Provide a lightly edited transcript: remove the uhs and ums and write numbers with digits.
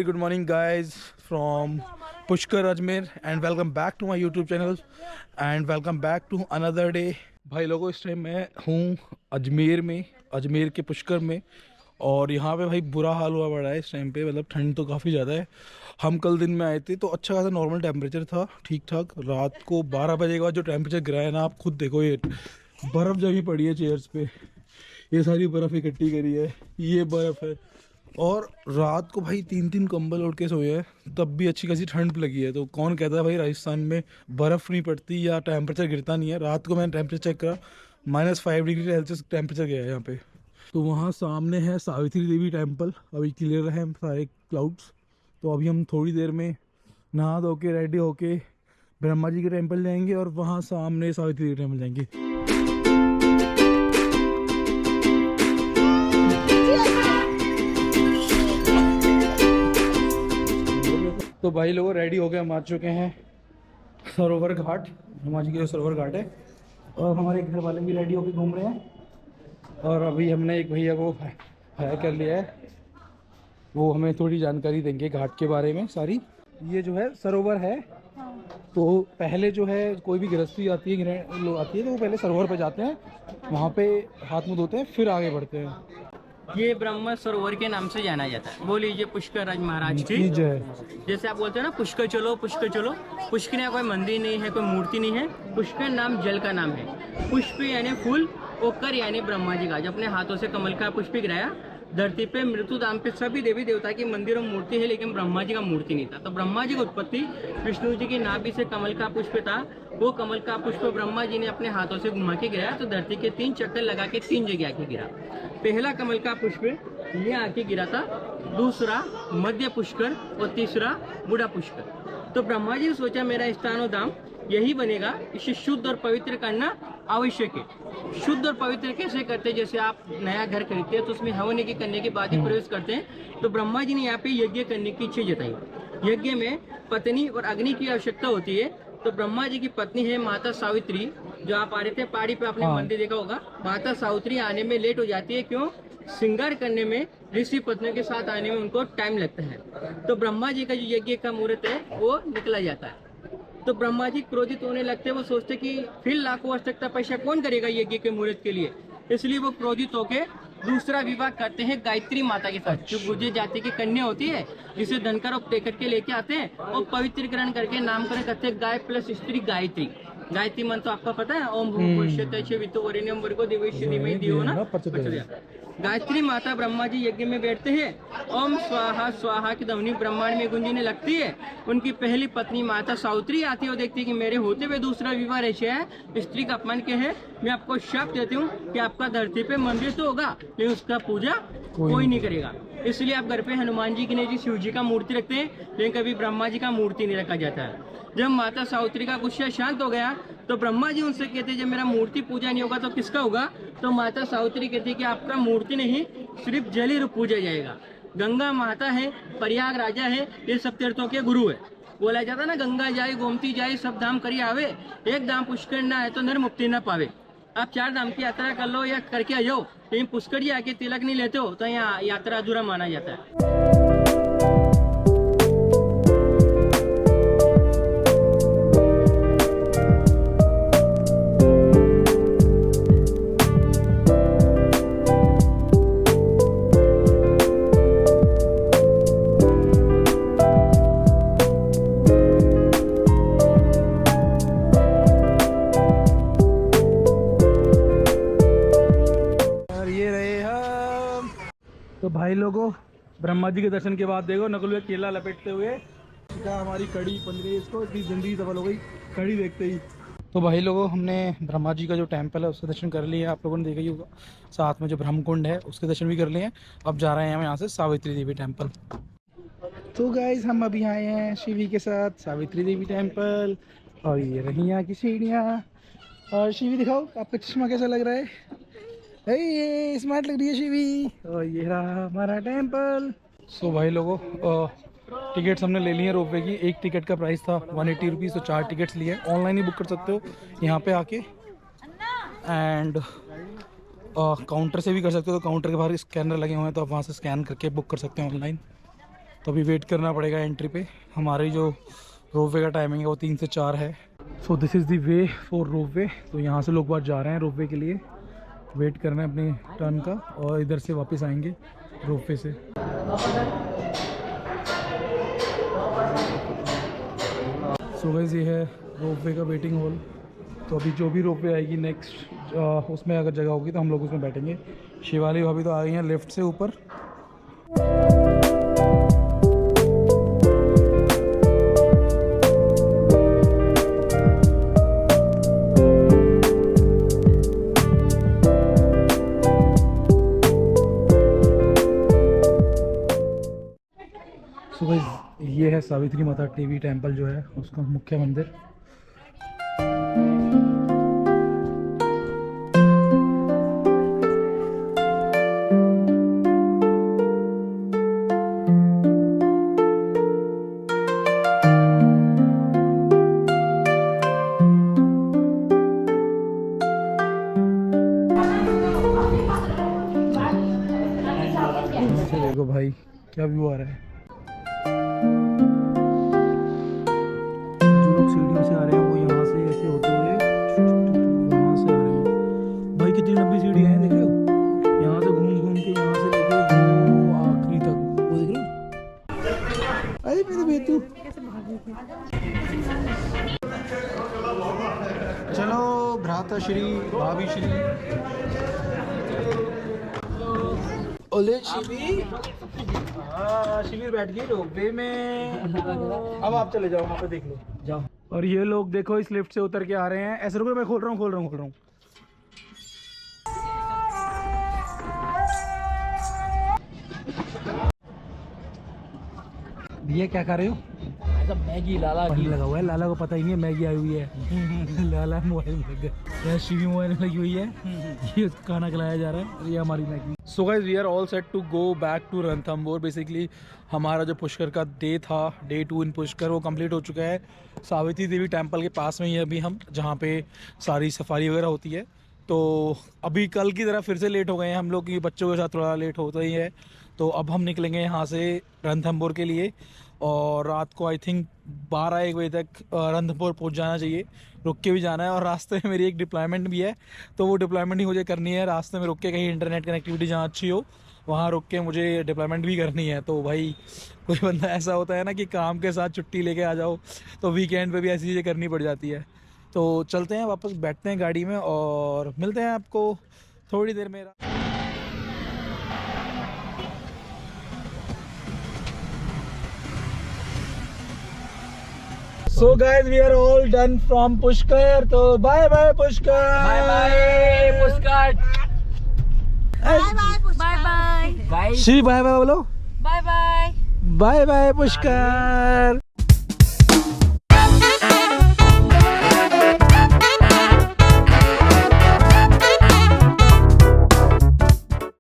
very good morning guys from Pushkar Ajmer and welcome back to my YouTube channel and welcome back to another day। भाई लोगों इस time मैं हूँ अजमेर के पुष्कर में और यहाँ पे भाई बुरा हाल हुआ पड़ा है इस टाइम पे। मतलब ठंड तो काफ़ी ज़्यादा है। हम कल दिन में आए थे तो अच्छा खासा नॉर्मल टेम्परेचर था, ठीक ठाक। रात को 12 बजे के बाद जो टेम्परेचर गिरा है ना, आप खुद देखो, ये बर्फ़ जमी पड़ी है चेयर्स पे, ये सारी बर्फ़ इकट्ठी करी है, ये बर्फ़ है। और रात को भाई 3-3 कंबल ओढ़ के सोए हैं, तब भी अच्छी खासी ठंड लगी है। तो कौन कहता है भाई राजस्थान में बर्फ़ नहीं पड़ती या टेम्परेचर गिरता नहीं है। रात को मैंने टेम्परेचर चेक करा, -5 डिग्री सेल्सियस टेम्परेचर गया है यहाँ पे। तो वहाँ सामने है सावित्री देवी टेम्पल, अभी क्लियर है सारे क्लाउड्स। तो अभी हम थोड़ी देर में नहा धो के रेडी होके ब्रह्मा जी के टेम्पल जाएंगे और वहाँ सामने सावित्री देवी टेम्पल जाएंगे। तो भाई लोगों रेडी हो गए, हम आ चुके हैं सरोवर घाट, ब्रह्मा जी के सरोवर घाट है। और हमारे घर वाले भी रेडी होके घूम रहे हैं। और अभी हमने एक भैया को हायर कर लिया है, वो हमें थोड़ी जानकारी देंगे घाट के बारे में सारी। ये जो है सरोवर है, तो पहले जो है कोई भी गृहस्थी आती है, लोग आती है, तो वो पहले सरोवर पे जाते हैं, वहाँ पे हाथ मुँह धोते हैं, फिर आगे बढ़ते हैं। ये ब्रह्म सरोवर के नाम से जाना जाता है। बोल लीजिए पुष्कर राज महाराज की जय। जैसे आप बोलते हैं ना पुष्कर चलो पुष्कर चलो। पुष्कर यहाँ कोई मंदिर नहीं है, कोई मूर्ति नहीं है। पुष्कर नाम जल का नाम है। पुष्प यानी फूल, ओकर यानी ब्रह्मा जी का जब अपने हाथों से कमल का पुष्प गिराया धरती पे, मृत्यु दाम पे सभी देवी देवता की मंदिर और मूर्ति है, लेकिन ब्रह्मा जी का मूर्ति नहीं था। तो ब्रह्मा जी की उत्पत्ति विष्णु जी की नाभि से कमल का पुष्प था। वो कमल का पुष्प ब्रह्मा जी ने अपने हाथों से घुमा के गिराया, तो धरती के 3 चक्कर लगा के 3 जगह आके गिरा। पहला कमल का पुष्प ये आके गिरा था, दूसरा मध्य पुष्कर और तीसरा बूढ़ा पुष्कर। तो ब्रह्मा जी ने सोचा मेरा स्थान और धाम यही बनेगा, इसे शुद्ध और पवित्र करना आवश्यक है। शुद्ध और पवित्र कैसे करते हैं? जैसे आप नया घर खरीदते हैं तो उसमें हवन की करने के बाद ही प्रवेश करते हैं। तो ब्रह्मा जी ने यहाँ पे यज्ञ करने की इच्छा जताई। यज्ञ में पत्नी और अग्नि की आवश्यकता होती है। तो ब्रह्मा जी की पत्नी है माता सावित्री, जो आप आ रहे थे पहाड़ी पे आपने मंदिर देखा होगा। माता सावित्री आने में लेट हो जाती है, क्यों? श्रृंगार करने में, ऋषि पत्नियों के साथ आने में उनको टाइम लगता है। तो ब्रह्मा जी का जो यज्ञ का मुहूर्त है वो निकला जाता है। तो ब्रह्मा जी क्रोधित होने लगते हैं। वो सोचते कि फिर लाखों वर्ष तक तपस्या कौन करेगा यज्ञ के मुहूर्त के लिए, इसलिए वो क्रोधित होकर दूसरा विवाह करते हैं गायत्री माता के साथ, जो गुर्जर जाति की कन्या होती है, जिसे धनकर और टेकट के लेके आते हैं और पवित्रीकरण करके नामकरण करते हैं गाय प्लस स्त्री गायत्री। गायत्री मंत्र तो आपका पता है, ओम भूष्यते वित्तो वरेण्यम भर्गो देवस्य धीमहि धियो न प्रचोदयात्। गायत्री माता ब्रह्मा जी यज्ञ में बैठते हैं, ओम स्वाहा स्वाहा की ध्वनि ब्रह्मांड में गूंजने लगती है। उनकी पहली पत्नी माता सावित्री आती है और देखती है कि मेरे होते हुए दूसरा विवाह ऐसे है, स्त्री का अपमान क्या है। मैं आपको शाप देती हूँ कि आपका धरती पे मंदिर तो होगा लेकिन उसका पूजा कोई नहीं करेगा। इसलिए आप घर पे हनुमान जी की नहीं, शिव जी का मूर्ति रखते हैं, लेकिन कभी ब्रह्मा जी का मूर्ति नहीं रखा जाता है। जब माता सावित्री का गुस्सा शांत हो गया तो ब्रह्मा जी उनसे कहते जब मेरा मूर्ति पूजा नहीं होगा तो किसका होगा? तो माता सावित्री कहती कि आपका मूर्ति नहीं, सिर्फ जल ही रूप पूजा जाएगा। गंगा माता है, प्रयाग राजा है, ये सब तीर्थों के गुरु है। बोला जाता ना, गंगा जाए गोमती जाए सब धाम करी आवे, एक धाम पुष्कर ना है तो नर मुक्ति ना पावे। आप 4 धाम की यात्रा कर लो या करके आ जाओ, लेकिन पुष्कर जी आके तिलक नहीं लेते हो तो यहाँ यात्रा अधूरा माना जाता है। तो भाई लोगों ब्रह्मा जी के दर्शन के बाद देखो नकुल में केला लपेटते हुए हमारी कड़ी बन गई, इसको इतनी जल्दी सफल हो गई कड़ी देखते ही। तो भाई लोगों हमने ब्रह्मा जी का जो टेम्पल है उसके दर्शन कर लिए, आप लोगों ने देखा ही होगा। साथ में जो ब्रह्मकुंड है उसके दर्शन भी कर लिए हैं। अब जा रहे हैं हम यहाँ से सावित्री देवी टेम्पल। तो गाइज हम अभी आए हैं शिवी के साथ सावित्री देवी टेम्पल, और ये रही यहाँ की सीढ़ियाँ। और शिवी दिखाओ आपका चश्मा कैसा लग रहा है? ये स्मार्ट लग रही है शिवी। और ये रहा हमारा टेम्पल। सो भाई लोगों टिकट्स हमने ले ली हैं रोपवे की। एक टिकट का प्राइस था 180 रुपीज़, तो 4 टिकट्स लिए हैं। ऑनलाइन ही बुक कर सकते हो यहाँ पे आके, एंड काउंटर से भी कर सकते हो। तो काउंटर के बाहर स्कैनर लगे हुए हैं, तो आप वहाँ से स्कैन करके बुक कर सकते हैं ऑनलाइन। तो अभी वेट करना पड़ेगा एंट्री पे। हमारी जो रोपवे का टाइमिंग है वो 3 से 4 है। So this is the way for ropeway. तो यहाँ से लोग बाहर जा रहे हैं रोपवे के लिए, वेट करना है अपने टर्न का, और इधर से वापस आएंगे रोपवे से। सो गाइस ये है रोपवे का वेटिंग हॉल। तो अभी जो भी रोपवे आएगी नेक्स्ट उसमें अगर जगह होगी तो हम लोग उसमें बैठेंगे। शिवाली भाभी तो आ गई हैं लिफ्ट से ऊपर। सो गाइस ये है सावित्री माता टीवी टेम्पल जो है उसका मुख्य मंदिर। देखो भाई क्या व्यू आ रहा है। जो लोग सीढ़ियों से आ रहे हैं वो यहाँ से ऐसे होते हुए वहाँ से आ रहे हैं। भाई कितनी लंबी सीढ़ी है देख रहे हो, यहाँ से घूम घूम के यहाँ से लेके वो आखिरी तक, वो देख रहे हो। अरे मेरे बेटू चलो भ्राताश्री भाभीश्री। ओले शिविर, हाँ शिविर बैठ गई रोपवे में। अब आप चले जाओ, वहाँ पे देख लो जाओ। और ये लोग देखो इस लिफ्ट से उतर के आ रहे हैं। ऐसे रुको, मैं खोल रहा हूँ। भैया क्या कर रहे हो? मैगी लाला की लगा हुआ है, लाला को पता ही नहीं है मैगी आई हुई है। लाला मोबाइल में लग गया, शिवी मोबाइल में लगी हुई है। ये खाना खिलाया जा रहा है, ये हमारी Maggi. So guys we are all set to go back to Ranthambore. Basically हमारा जो पुष्कर का डे था, डे 2 इन पुष्कर, वो कंप्लीट हो चुका है। सावित्री देवी टेम्पल के पास में ही अभी हम, जहाँ पे सारी सफारी वगैरह होती है। तो अभी कल की तरह फिर से लेट हो गए हैं हम लोग, क्योंकि बच्चों के साथ थोड़ा लेट होता ही है। तो अब हम निकलेंगे यहाँ से रणथंबोर के लिए, और रात को आई थिंक 12-1 बजे तक रणथंबोर पहुँच जाना चाहिए। रुक के भी जाना है, और रास्ते में मेरी एक डिप्लॉयमेंट भी है, तो वो डिप्लॉयमेंट ही मुझे करनी है। रास्ते में रुक के कहीं इंटरनेट कनेक्टिविटी जहाँ अच्छी हो वहाँ रुक के मुझे डिप्लॉयमेंट भी करनी है। तो भाई कोई बंदा ऐसा होता है ना कि काम के साथ छुट्टी लेके आ जाओ, तो वीकेंड पे भी ऐसी चीज़ें करनी पड़ जाती है। तो चलते हैं, वापस बैठते हैं गाड़ी में और मिलते हैं आपको थोड़ी देर में। So guys we are all done from Pushkar, तो bye bye Pushkar. Bye bye Pushkar. Bye bye Shri bye bye बोलो। Bye bye bye bye Pushkar.